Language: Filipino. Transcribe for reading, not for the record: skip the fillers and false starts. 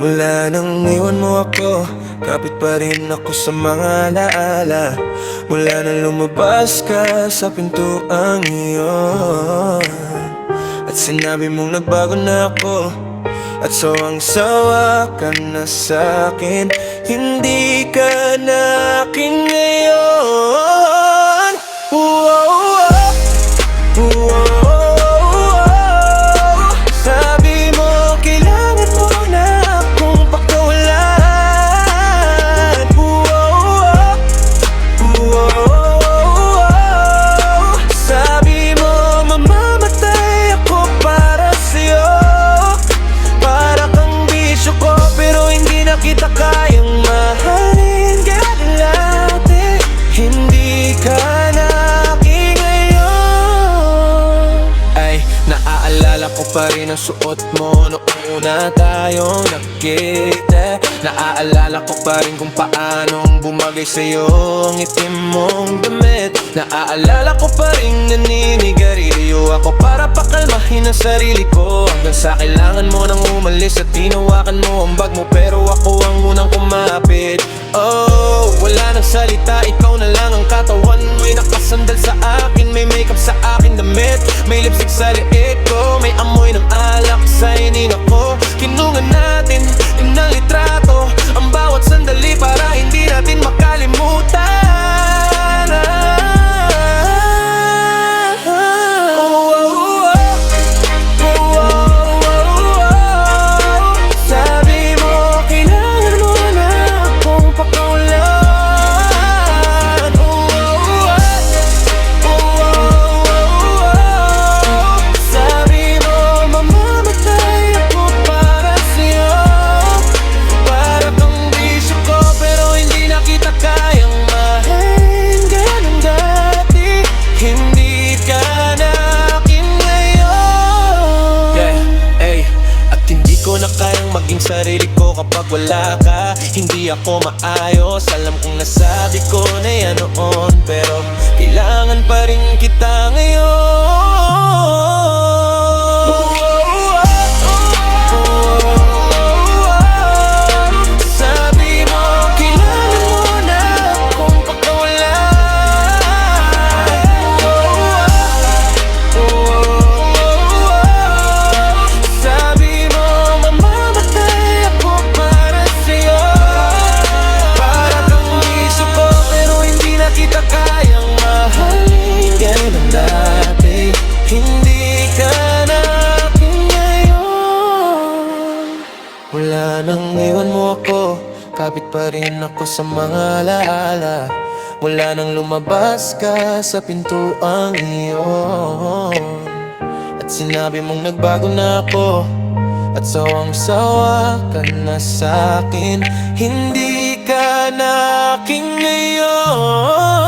Mula nang iwan mo ako, kapit pa rin ako sa mga alaala. Mula nang lumabas ka sa pintuang iyon, at sinabi mong nagbago na ako, at sawang-sawa ka na sa'kin. Hindi ka na akin ngayon. Whoa, whoa, whoa. Sabi mo kailangan mo na akong pakawalan. Whoa, whoa. Sabi mo mamamatay ako para sa'yo. Para kang bisyo ko pero hindi na kita kayang mahalin. Galate, hindi ka na akin ngayon. Ay, naaalala ko pa rin ang suot mo noong una tayong nagkita. Naaalala ko pa rin kung paanong bumagay sa'yo ang itim mong damit. Naaalala ko pa rin naninigarilyo ako para pakalmahin ang sarili ko, hanggang sa kailangan mo nang umalis at tinawakan mo ang bag mo, pero ako ang unang kumapit. Oh, wala nang salita, ikaw na lang ang katawan. May nakasandal sa akin, may makeup sa akin damit, may lipstick sa liit ko, may amoy ng alak sa hininga ko. Kinungan natin ng litrato ang bawat sandali para hindi natin makalimutan. Maging sarili ko kapag wala ka, hindi ako maayos. Alam kong nasabi ko na yan noon, pero kailangan pa rin kita ngayon. Sabi mo kailangan mo na akong pakawalan. Sabi mo mamamatay ako para sa'yo. Para kang miso ko pero hindi na kita kayang mahalin. Ganun dati, hindi ka na akin ngayon. Wala nang iwan mo ako, kapit pa rin ako sa mga alaala. Mula nang lumabas ka sa pintuang iyon, at sinabi mong nagbago na ako, at sawang-sawa ka na sa'kin. Hindi ka na akin ngayon.